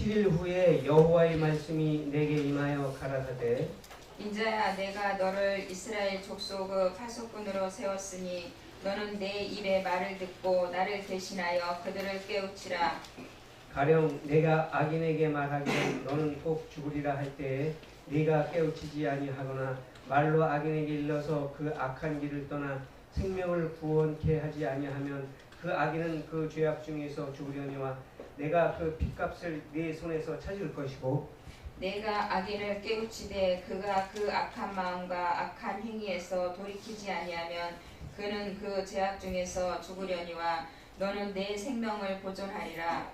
7일 후에 여호와의 말씀이 내게 임하여 가라사대 인자야 내가 너를 이스라엘 족속의 파수꾼으로 세웠으니 너는 내 입의 말을 듣고 나를 대신하여 그들을 깨우치라. 가령 내가 악인에게 말하기를 너는 꼭 죽으리라 할 때에 네가 깨우치지 아니하거나 말로 악인에게 일러서 그 악한 길을 떠나 생명을 구원케 하지 아니하면 그 악인은 그 죄악 중에서 죽으려니와 내가 그 핏값을 네 손에서 찾을 것이고 내가 악인을 깨우치되 그가 그 악한 마음과 악한 행위에서 돌이키지 아니하면 그는 그 죄악 중에서 죽으려니와 너는 내 생명을 보존하리라.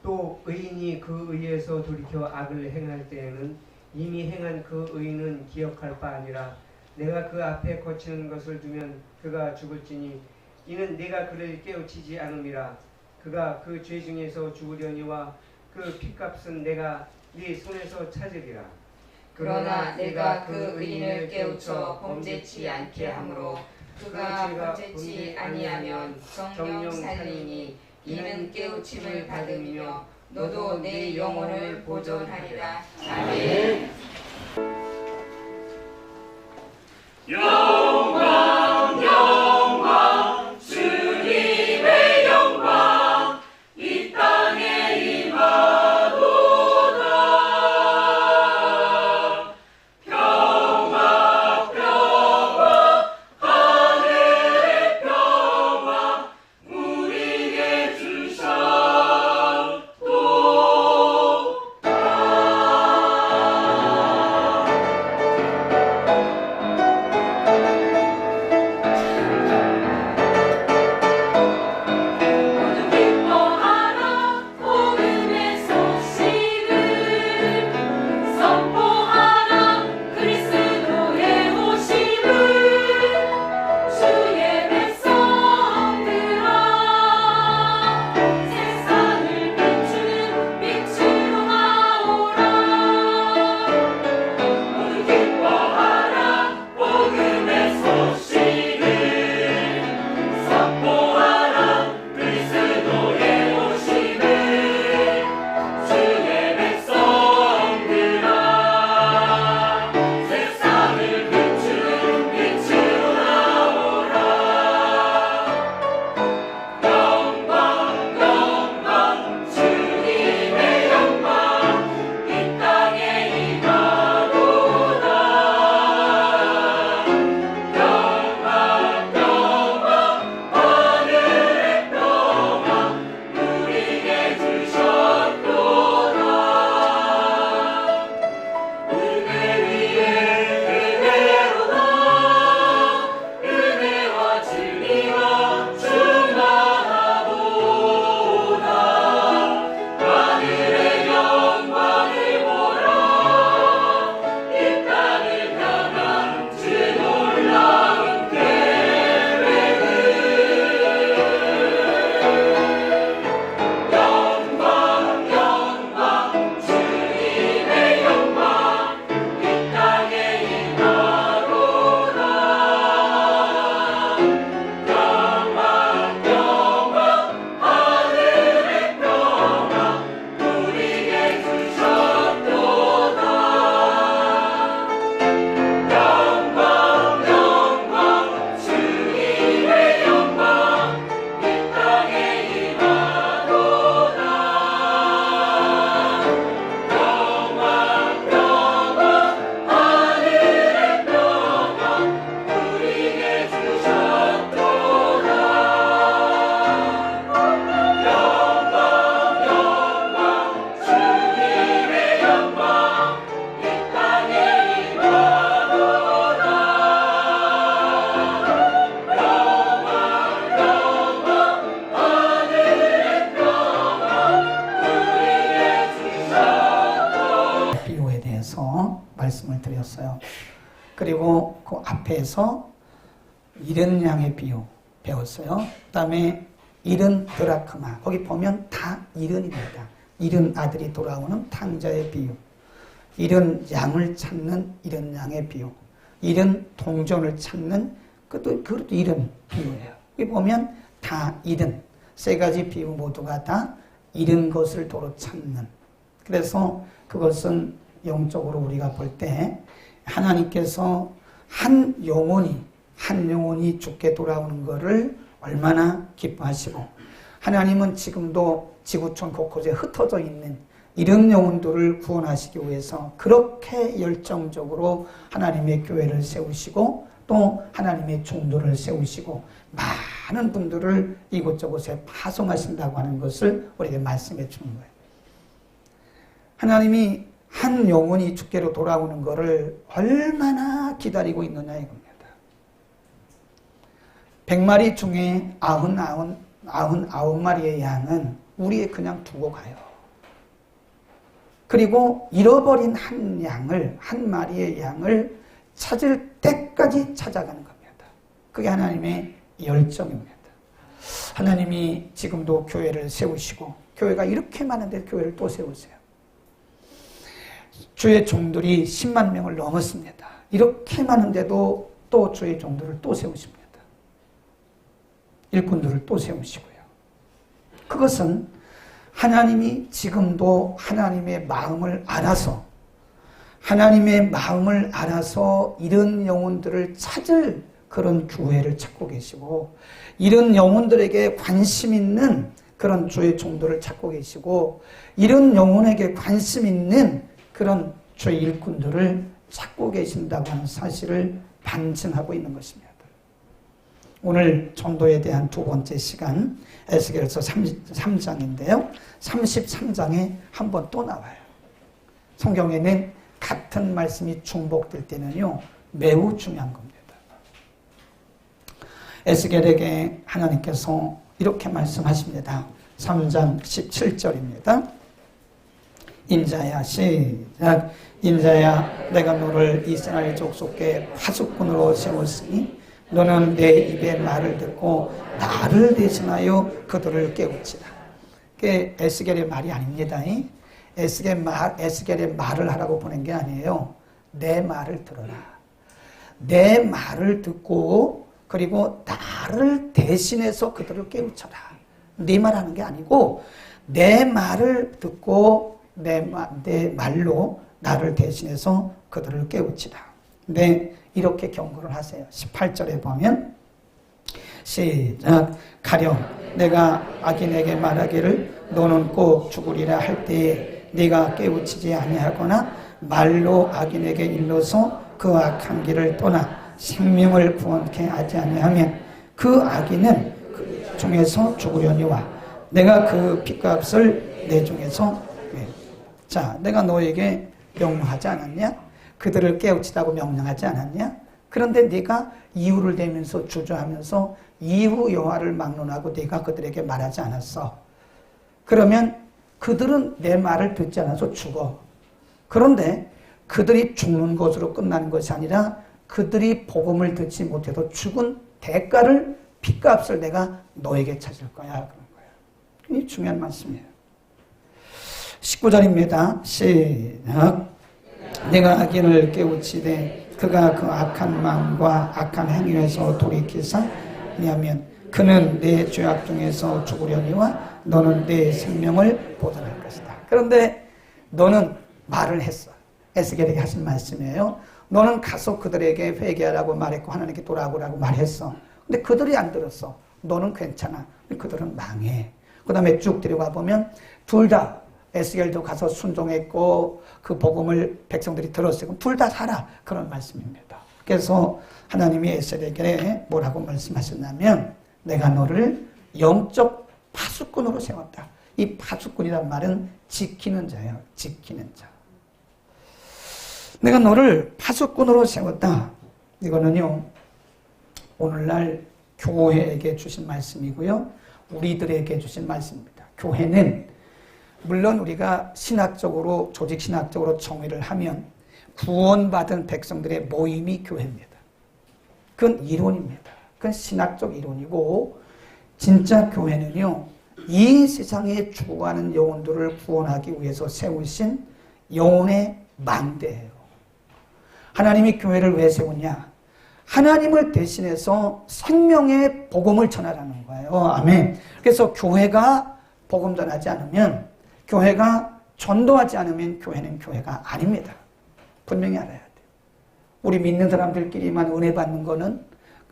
또 의인이 그 의에서 돌이켜 악을 행할 때에는 이미 행한 그 의인은 기억할 바 아니라 내가 그 앞에 거치는 것을 두면 그가 죽을지니 이는 내가 그를 깨우치지 않음이라. 그가 그 죄 중에서 죽으려니와 그 핏값은 내가 네 손에서 찾으리라. 그러나 내가 그 의인을 깨우쳐 범죄치 않게 하므로 그가 범죄치 아니하면 정령 살리니 이는 깨우침을 받음이며 너도 내 영혼을 보존하리라. 아멘. 영광 영광 주님의 영광 이 땅에 임하도다. 평화 평화 하늘의 평화 우리에게 주셨도다. 모두 기뻐하라 복음의 소식을 선포하라 그리스도의 오심을 주의 백성들아 세상을 비추는 빛으로 나오라. 모두 기뻐하라 복음의 소식을 선포하라 그리스도의 오심을 주의 백성들아 세상을 비추는 빛으로 나오라. 영광 영광 주님의 영광 이 땅에 임하도다. 평화 평화 하늘의 평화 우리에게 주셨도다. 은혜 위에 은혜로다. 은혜와 진리가 충만하도다. 하늘의 영광을 보라. 이 땅을 향한 주 놀라운 계획을. 영광 영광 주님의 영광 이 땅에 임하도다. 평화 평화 하늘의 평화 우리에게 주셨도다. 영광 영광 주님의 영광 이 땅에 임하도다. 평화 평화 하늘의 평화 우리에게 주셨도다. 영광 영광 주님의 영광 이 땅에 임하도다. 평화 평화 하늘의 평화 우리에게 주셨도다. 비유에 대해서 말씀을 드렸어요. 그리고 그 앞에서 이른 양의 비유 배웠어요. 그 다음에 이른 드라크마, 거기 보면 다 이른입니다. 이른 아들이 돌아오는 탕자의 비유, 이른 양을 찾는 이른 양의 비유, 이른 동전을 찾는 그것도 이른 비유예요. 여기 보면 다 이른, 세 가지 비유 모두가 다 잃은 것을 도로 찾는 그래서 그것은 영적으로 우리가 볼 때 하나님께서 한 영혼이 죽게 돌아오는 것을 얼마나 기뻐하시고, 하나님은 지금도 지구촌 곳곳에 흩어져 있는 이런 영혼들을 구원하시기 위해서 그렇게 열정적으로 하나님의 교회를 세우시고 또 하나님의 종도를 세우시고 많은 분들을 이곳저곳에 파송하신다고 하는 것을 우리에게 말씀해 주는 거예요. 하나님이 한 영혼이 주께로 돌아오는 것을 얼마나 기다리고 있느냐 이겁니다. 100마리 중에 99마리의 양은 우리에 그냥 두고 가요. 그리고 잃어버린 한 마리의 양을 찾을 때까지 찾아가는 겁니다. 그게 하나님의 열정입니다. 하나님이 지금도 교회를 세우시고, 교회가 이렇게 많은데 교회를 또 세우세요. 주의 종들이 10만 명을 넘었습니다. 이렇게 많은데도 또 주의 종들을 또 세우십니다. 일꾼들을 또 세우시고요. 그것은 하나님이 지금도 하나님의 마음을 알아서 이런 영혼들을 찾을 그런 교회를 찾고 계시고, 이런 영혼들에게 관심 있는 그런 주의 종들을 찾고 계시고, 이런 영혼에게 관심 있는 그런 주의 일꾼들을 찾고 계신다고 하는 사실을 반증하고 있는 것입니다. 오늘 전도에 대한 두 번째 시간, 에스겔서 3장인데요. 33장에 한 번 또 나와요. 성경에는 같은 말씀이 중복될 때는요, 매우 중요한 겁니다. 에스겔에게 하나님께서 이렇게 말씀하십니다. 3장 17절입니다. 인자야, 시작. 인자야, 내가 너를 이스라엘 족속의 파수꾼으로 세웠으니 너는 내 입의 말을 듣고 나를 대신하여 그들을 깨우치라. 그게 에스겔의 말이 아닙니다. 에스겔의 말을 하라고 보낸 게 아니에요. 내 말을 들어라. 내 말을 듣고 그리고 나를 대신해서 그들을 깨우쳐라. 네 말하는 게 아니고 내 말을 듣고 내 말로 나를 대신해서 그들을 깨우치라. 네, 이렇게 경고를 하세요. 18절에 보면 시작. 가령 내가 악인에게 말하기를 너는 꼭 죽으리라 할 때에 네가 깨우치지 아니하거나 말로 악인에게 일러서 그 악한 길을 떠나 생명을 구원케 하지 아니하면 그 악인은 그 중에서 죽으려니와 내가 그 핏값을 내 중에서 자, 내가 너에게 명령하지 않았냐? 그들을 깨우치라고 명령하지 않았냐? 그런데 네가 이유를 대면서 주저하면서 이후 여호와를 막론하고 네가 그들에게 말하지 않았어. 그러면 그들은 내 말을 듣지 않아서 죽어. 그런데 그들이 죽는 것으로 끝나는 것이 아니라 그들이 복음을 듣지 못해도 죽은 대가를, 핏값을 내가 너에게 찾을 거야. 그런 거예요. 굉장히 중요한 말씀이에요. 19절입니다. 시작. 내가 악인을 깨우치되 그가 그 악한 마음과 악한 행위에서 돌이키사 아니하면 그는 내 죄악 중에서 죽으려니와 너는 내 생명을 보존할 것이다. 그런데 너는 말을 했어. 에스겔에게 하신 말씀이에요. 너는 가서 그들에게 회개하라고 말했고 하나님께 돌아오라고 말했어. 근데 그들이 안 들었어. 너는 괜찮아. 그들은 망해. 그 다음에 쭉 들어가 보면 둘 다 에스겔도 가서 순종했고 그 복음을 백성들이 들었어요. 둘 다 살아. 그런 말씀입니다. 그래서 하나님이 에스겔에게 뭐라고 말씀하셨냐면 내가 너를 영적 파수꾼으로 세웠다. 이 파수꾼이란 말은 지키는 자예요. 지키는 자. 내가 너를 파수꾼으로 세웠다. 이거는요, 오늘날 교회에게 주신 말씀이고요. 우리들에게 주신 말씀입니다. 교회는 물론 우리가 신학적으로, 조직신학적으로 정의를 하면 구원받은 백성들의 모임이 교회입니다. 그건 이론입니다. 그건 신학적 이론이고 진짜 교회는요, 이 세상에 죽어가는 영혼들을 구원하기 위해서 세우신 영혼의 망대예요. 하나님이 교회를 왜 세우냐? 하나님을 대신해서 생명의 복음을 전하라는 거예요. 아멘. 그래서 교회가 복음 전하지 않으면, 교회가 전도하지 않으면 교회는 교회가 아닙니다. 분명히 알아야 돼요. 우리 믿는 사람들끼리만 은혜 받는 거는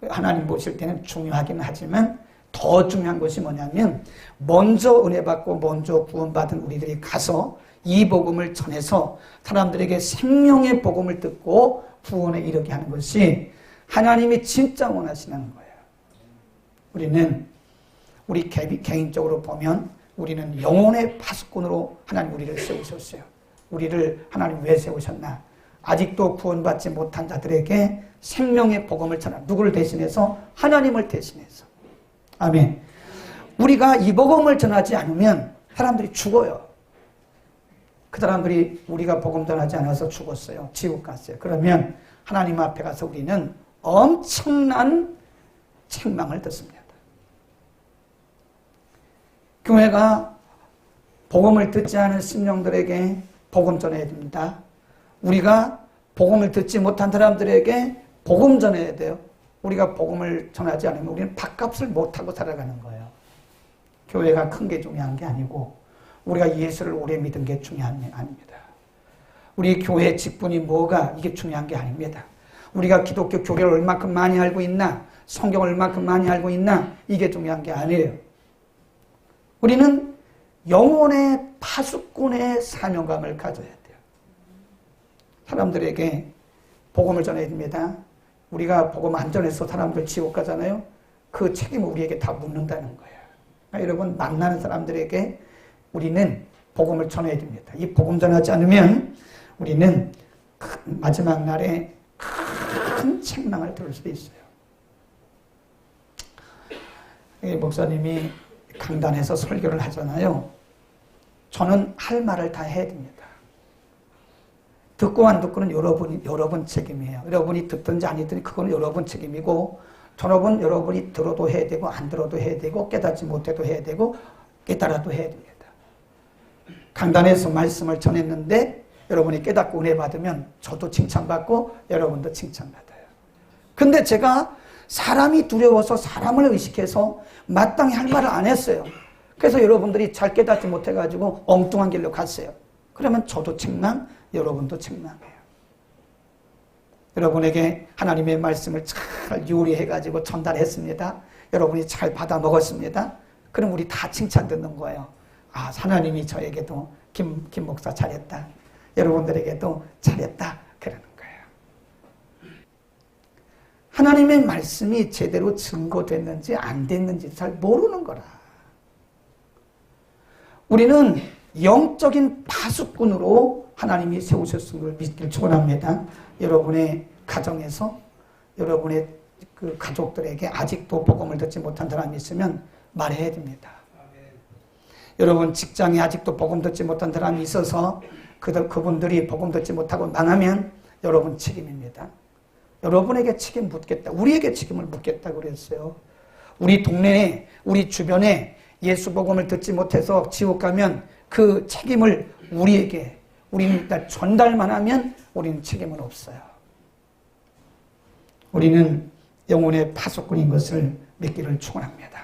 하나님 보실 때는 중요하긴 하지만 더 중요한 것이 뭐냐면 먼저 은혜 받고 먼저 구원받은 우리들이 가서 이 복음을 전해서 사람들에게 생명의 복음을 듣고 구원에 이르게 하는 것이 하나님이 진짜 원하시는 거예요. 우리는 우리 개인적으로 보면 우리는 영혼의 파수꾼으로 하나님 우리를 세우셨어요. 우리를 하나님 왜 세우셨나? 아직도 구원받지 못한 자들에게 생명의 복음을 전하는, 누구를 대신해서? 하나님을 대신해서. 아멘. 우리가 이 복음을 전하지 않으면 사람들이 죽어요. 그 사람들이 우리가 복음 전하지 않아서 죽었어요. 지옥 갔어요. 그러면 하나님 앞에 가서 우리는 엄청난 책망을 듣습니다. 교회가 복음을 듣지 않은 심령들에게 복음 전해야 됩니다. 우리가 복음을 듣지 못한 사람들에게 복음 전해야 돼요. 우리가 복음을 전하지 않으면 우리는 밥값을 못하고 살아가는 거예요. 교회가 큰 게 중요한 게 아니고 우리가 예수를 오래 믿은 게 중요한 게 아닙니다. 우리 교회 직분이 뭐가 이게 중요한 게 아닙니다. 우리가 기독교 교리를 얼마큼 많이 알고 있나, 성경을 얼마큼 많이 알고 있나, 이게 중요한 게 아니에요. 우리는 영혼의 파수꾼의 사명감을 가져야 돼요. 사람들에게 복음을 전해야 됩니다. 우리가 복음 안 전해서 사람들 지옥 가잖아요. 그 책임을 우리에게 다 묻는다는 거예요. 그러니까 여러분, 만나는 사람들에게 우리는 복음을 전해야 됩니다. 이 복음 전하지 않으면 우리는 마지막 날에 큰 책망을 들을 수도 있어요. 목사님이 강단에서 설교를 하잖아요. 저는 할 말을 다 해야 됩니다. 듣고 안 듣고는 여러분 책임이에요. 여러분이 듣든지 아니든지 그거는 여러분 책임이고, 여러분이 들어도 해야 되고 안 들어도 해야 되고 깨닫지 못해도 해야 되고 깨달아도 해야 됩니다. 강단에서 말씀을 전했는데 여러분이 깨닫고 은혜 받으면 저도 칭찬받고 여러분도 칭찬받아요. 근데 제가 사람이 두려워서 사람을 의식해서 마땅히 할 말을 안 했어요. 그래서 여러분들이 잘 깨닫지 못해가지고 엉뚱한 길로 갔어요. 그러면 저도 책망, 여러분도 책망해요. 여러분에게 하나님의 말씀을 잘 요리해가지고 전달했습니다. 여러분이 잘 받아 먹었습니다. 그럼 우리 다 칭찬 듣는 거예요. 아, 하나님이 저에게도 김 목사 잘했다. 여러분들에게도 잘했다. 그러는 거예요. 하나님의 말씀이 제대로 증거됐는지 안 됐는지 잘 모르는 거라. 우리는 영적인 파수꾼으로 하나님이 세우셨음을 믿길 축원합니다. 여러분의 가정에서 여러분의 그 가족들에게 아직도 복음을 듣지 못한 사람이 있으면 말해야 됩니다. 여러분 직장에 아직도 복음 듣지 못한 사람이 있어서 그분들이 복음 듣지 못하고 망하면 여러분 책임입니다. 여러분에게 책임 묻겠다. 우리에게 책임을 묻겠다 그랬어요. 우리 동네에, 우리 주변에 예수 복음을 듣지 못해서 지옥 가면 그 책임을 우리는 일단 전달만 하면 우리는 책임은 없어요. 우리는 영혼의 파수꾼인 것을 믿기를 축원합니다.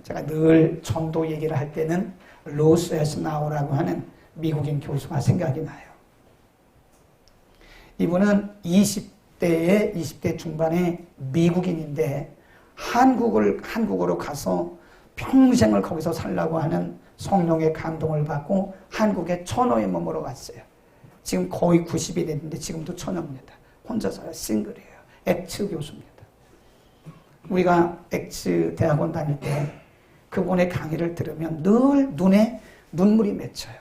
제가 늘 전도 얘기를 할 때는 로스 에스나우라고 하는 미국인 교수가 생각이 나요. 이분은 20대 중반의 미국인인데 한국으로 가서 평생을 거기서 살라고 하는 성령의 감동을 받고 한국에 처녀의 몸으로 갔어요. 지금 거의 90이 됐는데 지금도 처녀입니다. 혼자 살아요. 싱글이에요. 엑츠 교수입니다. 우리가 엑츠 대학원 다닐 때 그분의 강의를 들으면 늘 눈에 눈물이 맺혀요.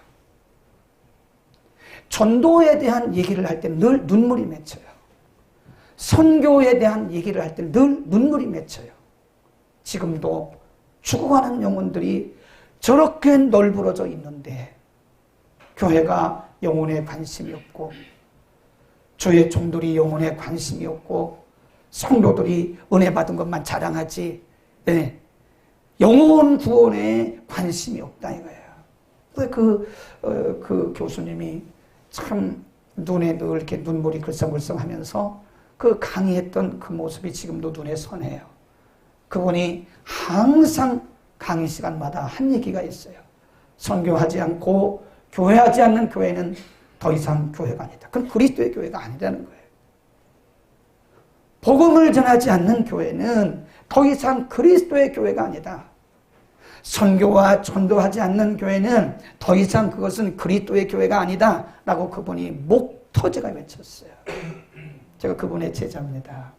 전도에 대한 얘기를 할 때 늘 눈물이 맺혀요. 선교에 대한 얘기를 할 때 늘 눈물이 맺혀요. 지금도 죽어가는 영혼들이 저렇게 널브러져 있는데 교회가 영혼에 관심이 없고 주의 종들이 영혼에 관심이 없고 성도들이 은혜 받은 것만 자랑하지 영혼 구원에 관심이 없다 이거예요. 그 교수님이 참 눈에 늘 이렇게 눈물이 글썽글썽하면서 그 강의했던 그 모습이 지금도 눈에 선해요. 그분이 항상 강의 시간마다 한 얘기가 있어요. 선교하지 않고 교회하지 않는 교회는 더 이상 교회가 아니다. 그건 그리스도의 교회가 아니라는 거예요. 복음을 전하지 않는 교회는 더 이상 그리스도의 교회가 아니다. 선교와 전도하지 않는 교회는 더 이상 그것은 그리스도의 교회가 아니다 라고 그분이 목 터져가 외쳤어요. 제가 그분의 제자입니다.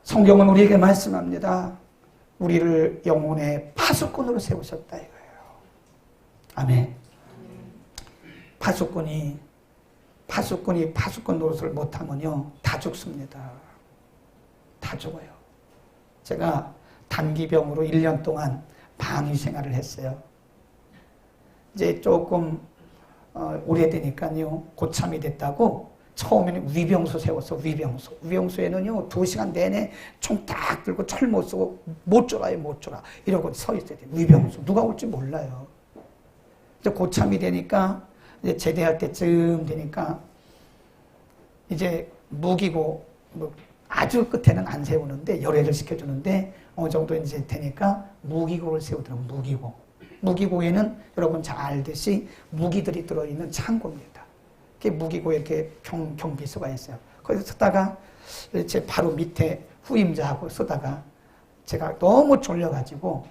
성경은 우리에게 말씀합니다. 우리를 영혼의 파수꾼으로 세우셨다 이거예요. 아멘. 파수꾼이 파수꾼 노릇을 못하면요 다 죽습니다. 다 죽어요. 제가 단기병으로 1년 동안 방위 생활을 했어요. 이제 조금 오래되니까요 고참이 됐다고 처음에는 위병소 세웠어. 위병소에는요 2시간 내내 총 딱 들고 철 못 쓰고 못 졸아요. 못 졸아. 이러고 서 있어야 돼. 위병소. 누가 올지 몰라요. 이제 고참이 되니까 이제 제대할 때쯤 되니까 이제 무기고 뭐 아주 끝에는 안 세우는데 열애를 시켜주는데 어느 정도 이제 되니까 무기고를 세우더라고요. 무기고. 무기고에는 여러분 잘 알듯이 무기들이 들어있는 창고입니다. 무기고에 이렇게 경비소가 있어요. 거기서 쓰다가 제 바로 밑에 후임자하고 쓰다가 제가 너무 졸려가지고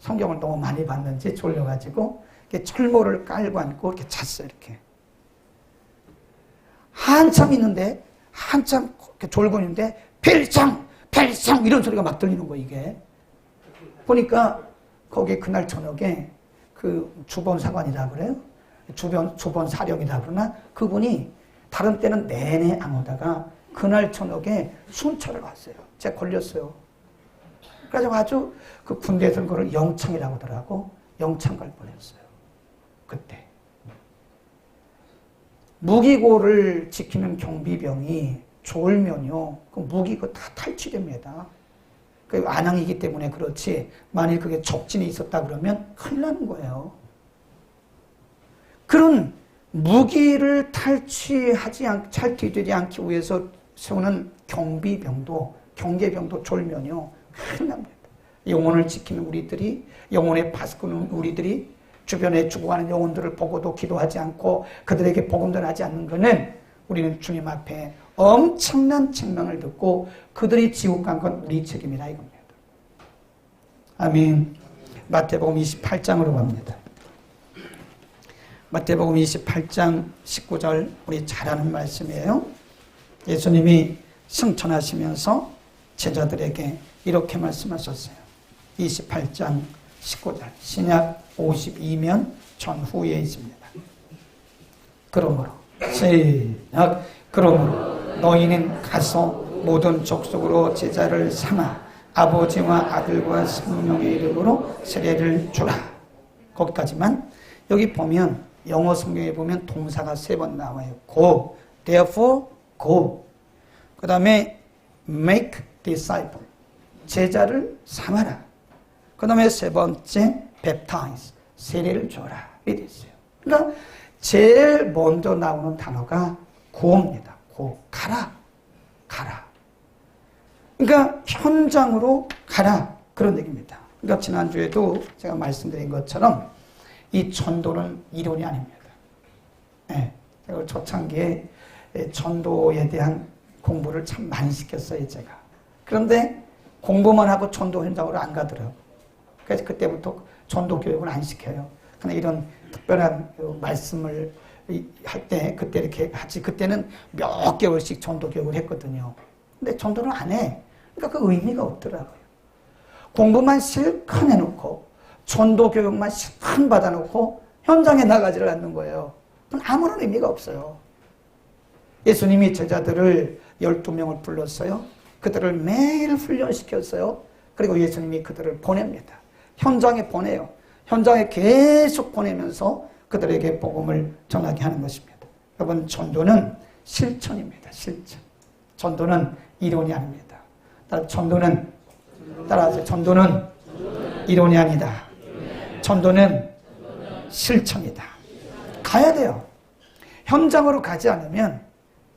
성경을 너무 많이 봤는지 졸려가지고 이렇게 철모를 깔고 앉고 이렇게 잤어요. 이렇게 한참 있는데 한참 이렇게 졸고 있는데 필상 이런 소리가 막 들리는 거예요. 이게 보니까 거기 그날 저녁에 그 주본사관이라 그래요. 주본 사령이라 그러나 그분이 다른 때는 내내 안 오다가 그날 저녁에 순찰을 왔어요. 제가 걸렸어요. 그래서 아주 그 군대에서는 그걸 영창이라고 하더라고. 영창 갈 뻔했어요. 그때. 무기고를 지키는 경비병이 졸면요. 그 무기고 다 탈취됩니다. 그 안양이기 때문에 그렇지 만일 그게 적진이 있었다 그러면 큰일 나는 거예요. 그런 무기를 탈취되지 않기 위해서 세우는 경계병도 졸면요. 큰일 납니다. 영혼을 지키는 우리들이, 영혼의 파수꾼 우리들이 주변에 죽어가는 영혼들을 보고도 기도하지 않고 그들에게 복음 전하지 않는 것은 우리는 주님 앞에 엄청난 책망을 듣고 그들이 지옥 간 건 우리 책임이다 이겁니다. 아멘. 마태복음 28장으로 갑니다. 마태복음 28장 19절 우리 잘 아는 말씀이에요. 예수님이 승천하시면서 제자들에게 이렇게 말씀하셨어요. 28장 19절 신약 52면 전후에 있습니다. 그러므로 너희는 가서 모든 족속으로 제자를 삼아 아버지와 아들과 성령의 이름으로 세례를 주라. 거기까지만. 여기 보면 영어 성경에 보면 동사가 3번 나와요. Go, therefore go. 그 다음에 make disciple. 제자를 삼아라. 그 다음에 3번째 baptize. 세례를 줘라. 이렇게 있어요. 그러니까 제일 먼저 나오는 단어가 go입니다. go. 가라. 그러니까 현장으로 가라. 그런 얘기입니다. 그러니까 지난주에도 제가 말씀드린 것처럼 이 전도는 이론이 아닙니다. 네, 제가 초창기에 전도에 대한 공부를 참 많이 시켰어요, 제가. 그런데 공부만 하고 전도 현장으로 안 가더라고요. 그래서 그때부터 전도 교육을 안 시켜요. 그냥 이런 특별한 말씀을 할 때 그때 이렇게 하지. 그때는 몇 개월씩 전도 교육을 했거든요. 근데 전도를 안 해. 그러니까 그 의미가 없더라고요. 공부만 실컷 해놓고 전도 교육만 실컷 받아놓고 현장에 나가지를 않는 거예요. 그건 아무런 의미가 없어요. 예수님이 제자들을 12명을 불렀어요. 그들을 매일 훈련시켰어요. 그리고 예수님이 그들을 보냅니다. 현장에 보내요. 현장에 계속 보내면서 그들에게 복음을 전하게 하는 것입니다. 여러분, 전도는 실천입니다. 실천. 전도는 이론이 아닙니다. 따라하세요. 전도는 이론이 아니다. 전도는 실천이다. 가야 돼요. 현장으로 가지 않으면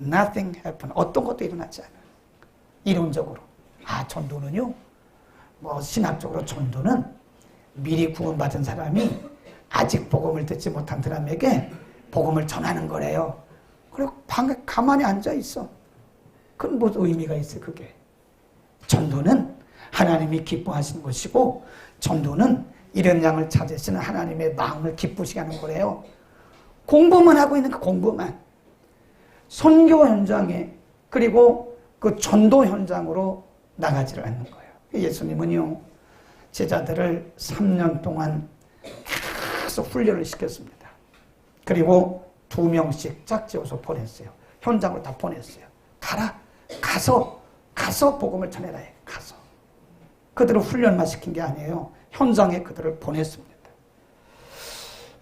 nothing happen. 어떤 것도 일어나지 않아요. 이론적으로. 전도는요. 신학적으로 전도는 미리 구원받은 사람이 아직 복음을 듣지 못한 사람에게 복음을 전하는 거래요. 그리고 방에 가만히 앉아 있어. 그건 무슨 의미가 있어요, 그게. 전도는 하나님이 기뻐하시는 것이고, 전도는 이런 양을 찾으시는 하나님의 마음을 기쁘시게 하는 거래요. 공부만 하고 있는 그 공부만. 선교 현장에, 그리고 그 전도 현장으로 나가지를 않는 거예요. 예수님은요, 제자들을 3년 동안 계속 훈련을 시켰습니다. 그리고 2명씩 짝지어서 보냈어요. 현장으로 다 보냈어요. 가라. 가서 복음을 전해라 해. 가서. 그들을 훈련만 시킨 게 아니에요. 현장에 그들을 보냈습니다.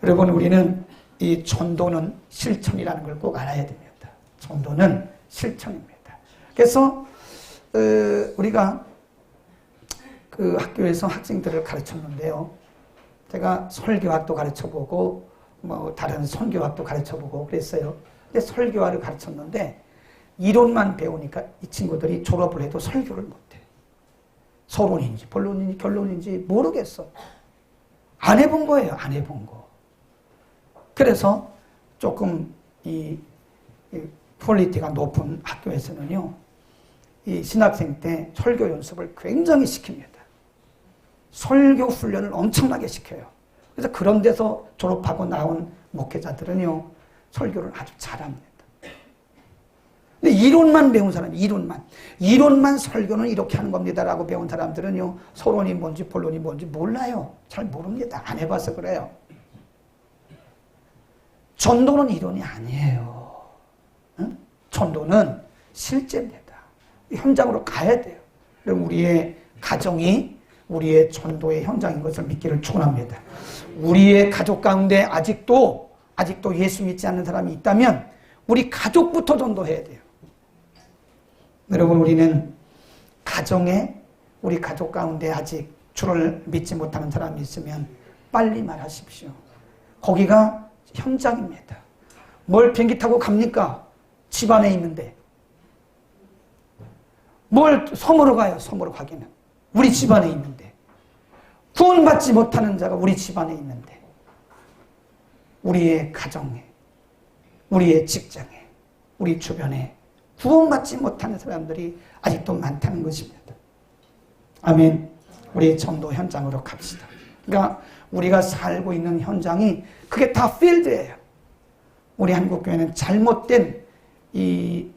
여러분, 우리는 이 전도는 실천이라는 걸 꼭 알아야 됩니다. 전도는 실천입니다. 그래서 우리가 그 학교에서 학생들을 가르쳤는데요. 제가 설교학도 가르쳐보고 뭐 다른 선교학도 가르쳐보고 그랬어요. 근데 설교학을 가르쳤는데 이론만 배우니까 이 친구들이 졸업을 해도 설교를 못해. 서론인지 본론인지 결론인지 모르겠어. 안 해본 거예요. 안 해본 거. 그래서 조금 이 퀄리티가 높은 학교에서는요, 이 신학생 때 설교 연습을 굉장히 시킵니다. 설교 훈련을 엄청나게 시켜요. 그래서 그런 데서 졸업하고 나온 목회자들은요, 설교를 아주 잘합니다. 근데 이론만 배운 사람, 이론만 설교는 이렇게 하는 겁니다라고 배운 사람들은요, 서론이 뭔지 본론이 뭔지 몰라요. 잘 모릅니다. 안 해봐서 그래요. 전도는 이론이 아니에요. 응? 전도는 실제입니다. 현장으로 가야 돼요. 그럼 우리의 가정이 우리의 전도의 현장인 것을 믿기를 축원합니다. 우리의 가족 가운데 아직도 예수 믿지 않는 사람이 있다면 우리 가족부터 전도해야 돼요. 여러분, 우리는 가정에 우리 가족 가운데 아직 주를 믿지 못하는 사람이 있으면 빨리 말하십시오. 거기가 현장입니다. 뭘 비행기 타고 갑니까? 집 안에 있는데. 뭘 섬으로 가요? 섬으로 가기는. 우리 집 안에 있는데. 구원받지 못하는 자가 우리 집 안에 있는데. 우리의 가정에, 우리의 직장에, 우리 주변에 구원받지 못하는 사람들이 아직도 많다는 것입니다. 아멘. 우리 전도 현장으로 갑시다. 그러니까 우리가 살고 있는 현장이 그게 다 필드예요. 우리 한국교회는 잘못된 이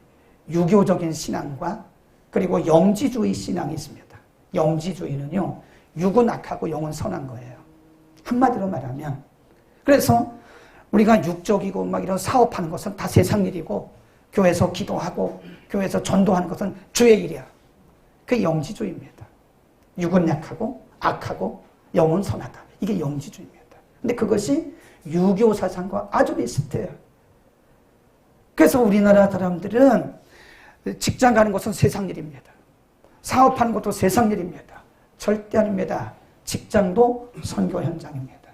유교적인 신앙과 그리고 영지주의 신앙이 있습니다. 영지주의는요, 육은 악하고 영은 선한 거예요. 한마디로 말하면. 그래서 우리가 육적이고 막 이런 사업하는 것은 다 세상 일이고, 교회에서 기도하고 교회에서 전도하는 것은 주의 일이야. 그게 영지주의입니다. 육은 약하고 악하고 영은 선하다. 이게 영지주의입니다. 근데 그것이 유교 사상과 아주 비슷해요. 그래서 우리나라 사람들은 직장 가는 것은 세상 일입니다. 사업하는 것도 세상 일입니다. 절대 아닙니다. 직장도 선교 현장입니다.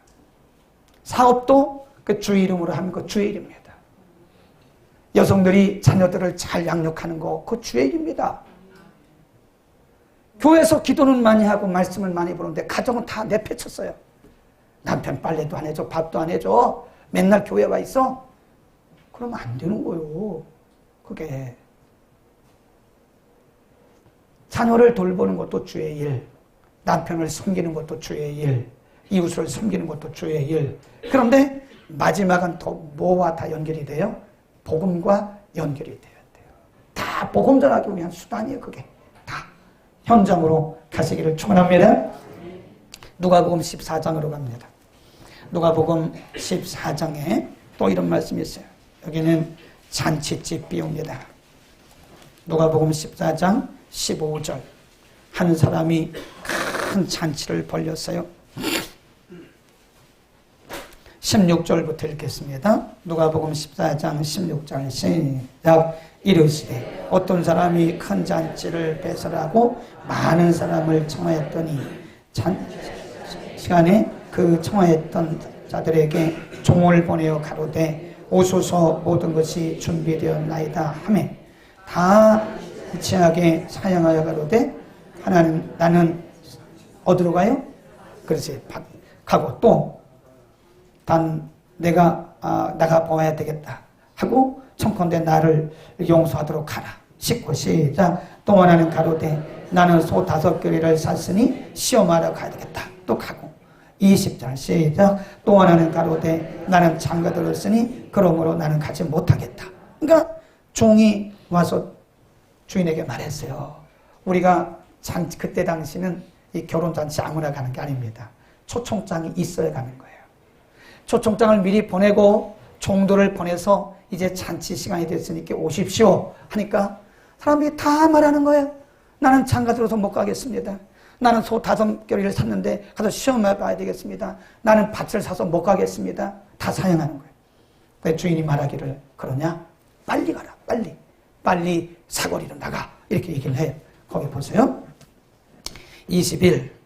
사업도 그 주의 이름으로 하는 거 주의 일입니다. 여성들이 자녀들을 잘 양육하는 거 그 주의 일입니다. 교회에서 기도는 많이 하고 말씀을 많이 보는데 가정은 다 내팽쳤어요. 남편 빨래도 안 해줘, 밥도 안 해줘, 맨날 교회 와 있어? 그러면 안 되는 거예요. 그게. 자녀를 돌보는 것도 주의 일, 남편을 섬기는 것도 주의 일, 이웃을 섬기는 것도 주의 일. 그런데 마지막은 또 뭐와 다 연결이 돼요? 복음과 연결이 돼야 돼요. 다 복음 전하기 위한 수단이에요. 그게 다 현장으로 가시기를 축원합니다. 누가복음 14장으로 갑니다. 누가복음 14장에 또 이런 말씀이 있어요. 여기는 잔치집 비유입니다. 누가복음 14장 15절. 한 사람이 큰 잔치를 벌렸어요. 16절부터 읽겠습니다. 누가복음 14장 16절 시작. 이르시되 어떤 사람이 큰 잔치를 배설하고 많은 사람을 청하였더니 시간에 그 청하였던 자들에게 종을 보내어 가로되 오소서 모든 것이 준비되었나이다 하매 다 일치하게 사양하여 가로되 하나는 나는 어디로 가요? 그렇지. 가고 또 단 내가 나가 보아야 되겠다 하고 청컨대 나를 용서하도록 하라. 19 시작. 또 하나는 가로되 나는 소 5겨레를 샀으니 시험하러 가야 되겠다. 또 가고 20절 시작. 또 하나는 가로되 나는 장가 들었으니 그러므로 나는 가지 못하겠다. 그러니까 종이 와서 주인에게 말했어요. 우리가 그때 당시는 이 결혼잔치 아무나 가는 게 아닙니다. 초청장이 있어야 가는 거예요. 초청장을 미리 보내고 종도를 보내서 이제 잔치 시간이 됐으니까 오십시오 하니까 사람들이 다 말하는 거예요. 나는 장가 들어서 못 가겠습니다. 나는 소 5겨레를 샀는데 가서 시험해 봐야 되겠습니다. 나는 밭을 사서 못 가겠습니다. 다 사양하는 거예요. 그래서 주인이 말하기를 그러냐? 빨리 가라. 빨리 사거리로 나가. 이렇게 얘기를 해요. 거기 보세요. 21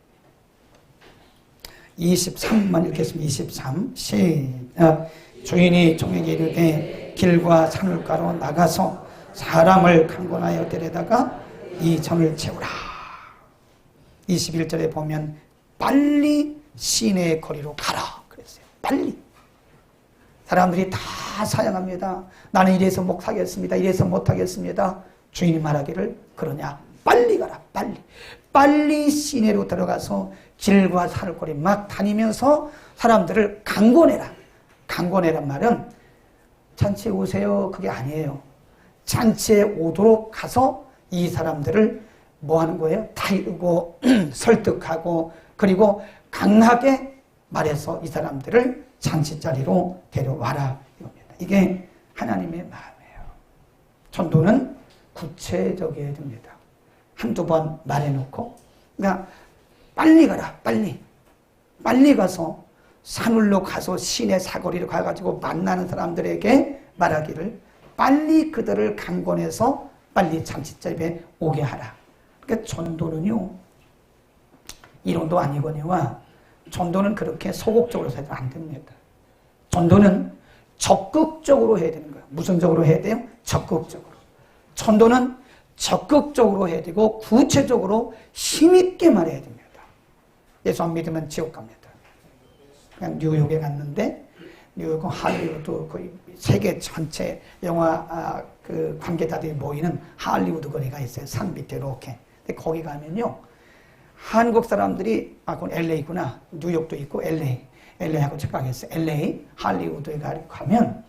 23만 읽겠습니다. 23 시작. 주인이 종에게 이르되 길과 산울가로 나가서 사람을 강권하여 데려다가 이 전을 채우라. 21절에 보면 빨리 시내의 거리로 가라 그랬어요. 빨리. 사람들이 다 사양합니다. 나는 이래서 못 사겠습니다. 이래서 못 하겠습니다. 주인이 말하기를 그러냐? 빨리 가라. 빨리 시내로 들어가서 길과 산울거리 막 다니면서 사람들을 강권해라. 강권해란 말은 잔치에 오세요 그게 아니에요. 잔치에 오도록 가서 이 사람들을 뭐 하는 거예요? 다이고 설득하고 그리고 강하게 말해서 이 사람들을 잔치 자리로 데려와라 이겁니다. 이게 하나님의 마음이에요. 전도는 구체적이어야 됩니다. 한두 번 말해놓고 그러니까 빨리 가라. 빨리 가서 산울로 가서 시내 사거리로 가가지고 만나는 사람들에게 말하기를 빨리 그들을 강권해서 빨리 잔치자리에 오게 하라. 그러니까 전도는요 이론도 아니거니와 전도는 그렇게 소극적으로 해도 안 됩니다. 전도는 적극적으로 해야 되는 거예요. 무슨 적으로 해야 돼요? 적극적으로. 전도는 적극적으로 해야 되고 구체적으로 힘있게 말해야 됩니다. 예수 안 믿으면 지옥 갑니다. 그냥 뉴욕에 갔는데 뉴욕은 할리우드 거의 세계 전체 영화 그 관계자들이 모이는 할리우드 거리가 있어요. 산 밑에 이렇게. 근데 거기 가면요 한국 사람들이 그건 LA구나. 뉴욕도 있고 LA하고 착각했어요. LA 할리우드에 가면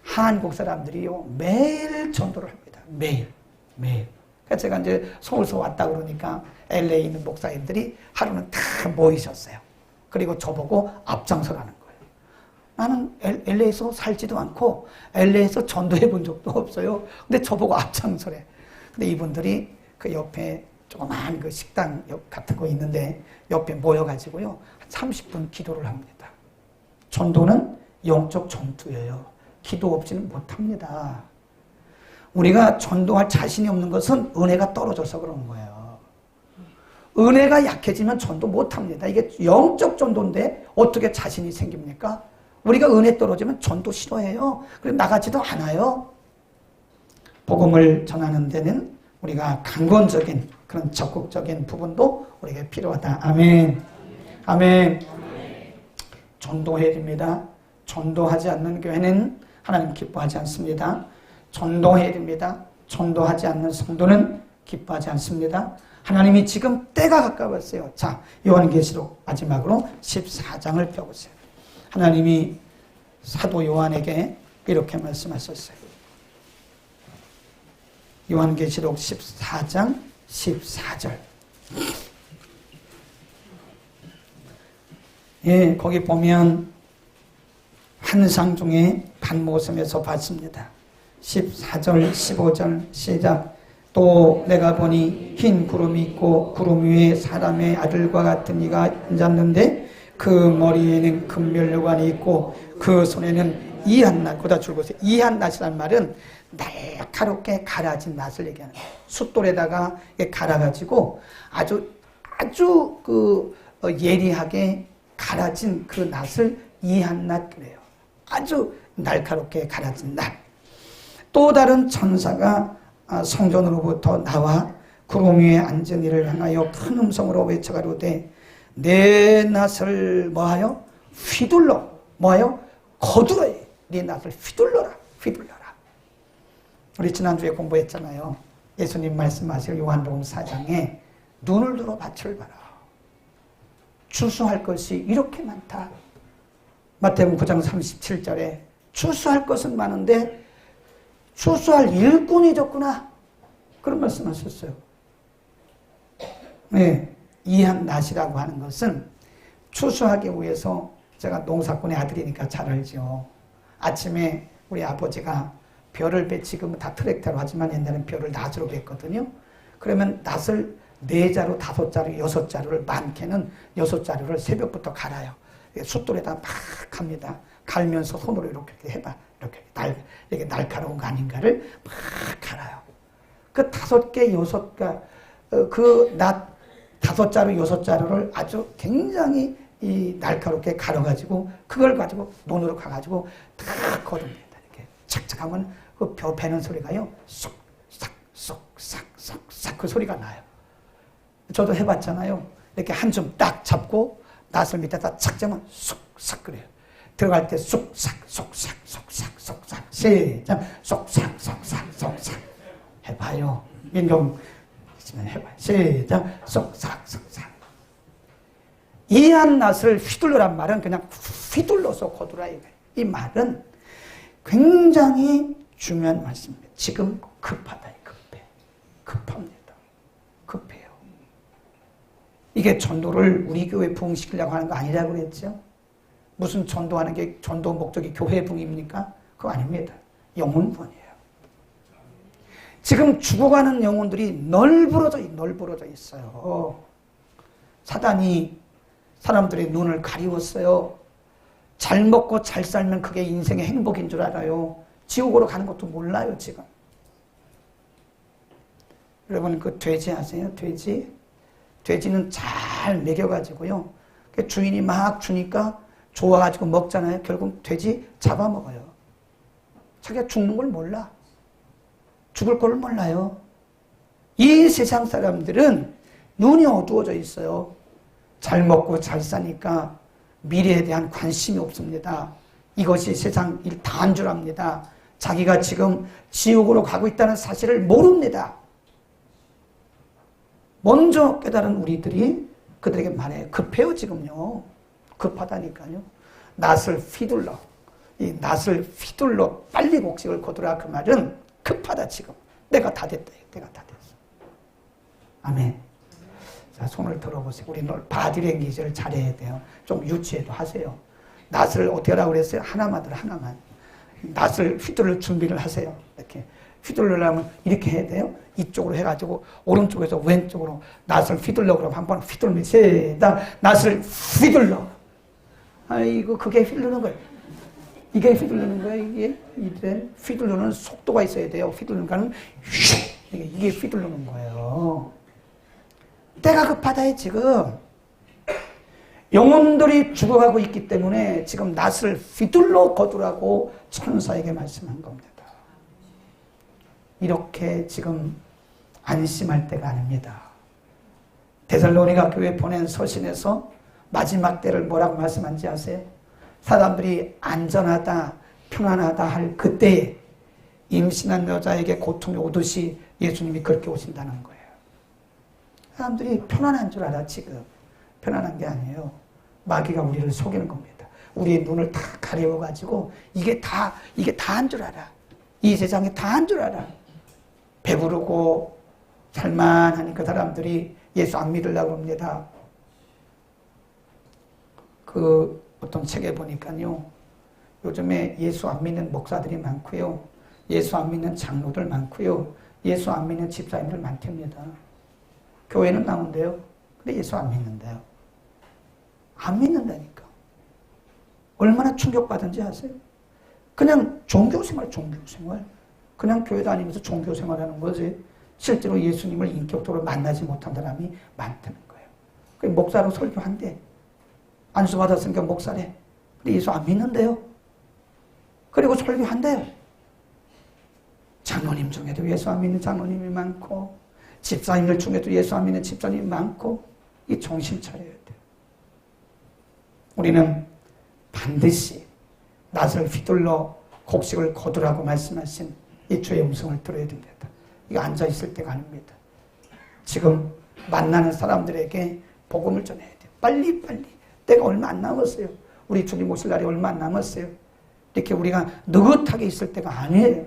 한국 사람들이요 매일 전도를 합니다. 매일. 그래서 제가 이제 서울서 왔다 그러니까 LA에 있는 목사님들이 하루는 다 모이셨어요. 그리고 저보고 앞장서라는 거예요. 나는 LA에서 살지도 않고 LA에서 전도해 본 적도 없어요. 근데 저보고 앞장서래. 근데 이분들이 그 옆에 조그만 그 식당 같은 거 있는데 옆에 모여가지고요 한 30분 기도를 합니다. 전도는 영적 전투예요. 기도 없이는 못합니다. 우리가 전도할 자신이 없는 것은 은혜가 떨어져서 그런 거예요. 은혜가 약해지면 전도 못합니다. 이게 영적 전도인데 어떻게 자신이 생깁니까? 우리가 은혜 떨어지면 전도 싫어해요. 그래서 나가지도 않아요. 복음을 전하는 데는 우리가 강건적인 그런 적극적인 부분도 우리가 필요하다. 아멘. 전도해야 됩니다. 전도하지 않는 교회는 하나님 기뻐하지 않습니다. 전도해야 됩니다. 전도하지 않는 성도는 기뻐하지 않습니다. 하나님이 지금 때가 가까웠어요. 자, 요한계시록 마지막으로 14장을 펴보세요. 하나님이 사도 요한에게 이렇게 말씀하셨어요. 요한계시록 14장 14절. 예, 거기 보면 환상 중에 반모섬에서 봤습니다. 14절 15절 시작. 또 내가 보니 흰 구름이 있고 구름 위에 사람의 아들과 같은 이가 앉았는데 그 머리에는 금면류관이 있고 그 손에는 이한낫, 거기다 줄거세요. 이한낫이라는 말은 날카롭게 갈아진 낫을 얘기하는 거예요. 숫돌에다가 갈아가지고 아주 그 예리하게 갈아진 그 낫을 이한낫 그래요. 아주 날카롭게 갈아진 낫. 또 다른 천사가 성전으로부터 나와 구름 위에 앉은 이를 향하여 큰 음성으로 외쳐가로되 내 낫을 뭐하여? 휘둘러. 뭐하여? 거두어야. 네 낫을 휘둘러라. 휘둘러라. 우리 지난주에 공부했잖아요. 예수님 말씀하실 요한복음 4장에 눈을 들어 밭을 봐라. 추수할 것이 이렇게 많다. 마태복음 9장 37절에 추수할 것은 많은데 추수할 일꾼이 적구나. 그런 말씀하셨어요. 네, 이한 낫이라고 하는 것은 추수하기 위해서, 제가 농사꾼의 아들이니까 잘 알죠. 아침에 우리 아버지가 벼를 지금은 다 트랙터로 하지만 옛날엔 벼를 낫으로 뱄거든요. 그러면 낫을 4자루, 5자루, 6자루를 많게는 6자루를 새벽부터 갈아요. 숫돌에다 막 합니다. 갈면서 손으로 이렇게 해봐. 이렇게 날카로운 거 아닌가를 막 갈아요. 그 5개, 6개, 그 낫 5자루, 6자루를 아주 굉장히 이 날카롭게 갈아가지고 그걸 가지고 논으로 가가지고 다 거둡니다. 이렇게 착착하면 그 벼 베는 소리가요. 쏙싹 그 소리가 나요. 저도 해봤잖아요. 이렇게 한 줌 딱 잡고 낫을 밑에다 착 잡으면 쏙싹 그래요. 들어갈 때 쏙싹 시작 쏙싹 해봐요. 민경 해봐요. 시작 쏙싹 이한 낫을 휘둘러란 말은 그냥 휘둘러서 거두라 이거예요. 이 말은 굉장히 중요한 말씀입니다. 지금 급하다. 급합니다. 급해요. 이게 전도를 우리 교회에 부흥시키려고 하는 거 아니라고 그랬죠? 무슨 전도하는 게 전도 목적이 교회 부흥입니까? 그거 아닙니다. 영혼부흥이에요. 지금 죽어가는 영혼들이 널브러져 있어요. 사단이 사람들의 눈을 가리웠어요. 잘 먹고 잘 살면 그게 인생의 행복인 줄 알아요. 지옥으로 가는 것도 몰라요, 지금. 여러분, 그 돼지 아세요? 돼지는 잘 먹여가지고요. 주인이 막 주니까 좋아가지고 먹잖아요. 결국 돼지 잡아먹어요. 자기가 죽는 걸 몰라. 죽을 걸 몰라요. 이 세상 사람들은 눈이 어두워져 있어요. 잘 먹고 잘 사니까 미래에 대한 관심이 없습니다. 이것이 세상 일 다인 줄 압니다. 자기가 지금 지옥으로 가고 있다는 사실을 모릅니다. 먼저 깨달은 우리들이 그들에게 말해요. 급해요, 지금요. 급하다니까요. 낫을 휘둘러. 이 낫을 휘둘러 빨리 곡식을 거두라. 그 말은 급하다, 지금. 내가 다 됐다. 내가 다 됐어. 아멘. 자, 손을 들어보세요. 우리 바디랭귀지를 잘해야 돼요. 좀 유치해도 하세요. 낫을 어떻게 하라고 그랬어요? 하나만. 낫을 휘둘러 준비를 하세요. 이렇게. 휘둘러려면 이렇게 해야 돼요. 이쪽으로 해가지고 오른쪽에서 왼쪽으로 낫을 휘둘러 그러면 한번 휘둘면 낫을 휘둘러. 아이고 그게 휘두르는 거예요. 이게 휘두르는 거예요. 이게 휘두르는 속도가 있어야 돼요. 휘두르는 거는 이게 휘두르는 거예요. 때가 급하다 지금. 영혼들이 죽어가고 있기 때문에 지금 낫을 휘둘러 거두라고 천사에게 말씀한 겁니다. 이렇게 지금 안심할 때가 아닙니다. 데살로니가 교회 보낸 서신에서 마지막 때를 뭐라고 말씀한지 아세요? 사람들이 안전하다, 평안하다 할 그때에 임신한 여자에게 고통이 오듯이 예수님이 그렇게 오신다는 거예요. 사람들이 편안한 줄 알아 지금. 편안한 게 아니에요. 마귀가 우리를 속이는 겁니다. 우리의 눈을 다 가려워가지고 이게 다 한 줄 알아. 이 세상에 다 한 줄 알아. 배부르고 살만하니까 사람들이 예수 안 믿으려고 합니다. 그 어떤 책에 보니까요. 요즘에 예수 안 믿는 목사들이 많고요. 예수 안 믿는 장로들 많고요. 예수 안 믿는 집사님들 많답니다. 교회는 나온대요. 근데 예수 안 믿는데요. 안 믿는다니까. 얼마나 충격받은지 아세요? 그냥 종교생활. 그냥 교회 다니면서 종교생활하는 거지. 실제로 예수님을 인격적으로 만나지 못한 사람이 많다는 거예요. 그 목사로 설교한대. 안수 받았으니까 목사래. 근데 예수 안 믿는데요. 그리고 설교한대요. 장로님 중에도 예수 안 믿는 장로님이 많고 집사님들 중에도 예수 안 믿는 집사님이 많고 이 정신 차려야 돼요. 우리는 반드시 낫을 휘둘러 곡식을 거두라고 말씀하신 이 주의 음성을 들어야 됩니다. 이거 앉아있을 때가 아닙니다. 지금 만나는 사람들에게 복음을 전해야 돼요. 빨리 때가 얼마 안 남았어요. 우리 주님 오실 날이 얼마 안 남았어요. 이렇게 우리가 느긋하게 있을 때가 아니에요.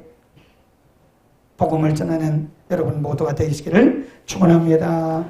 복음을 전하는 여러분 모두가 되시기를 축원합니다.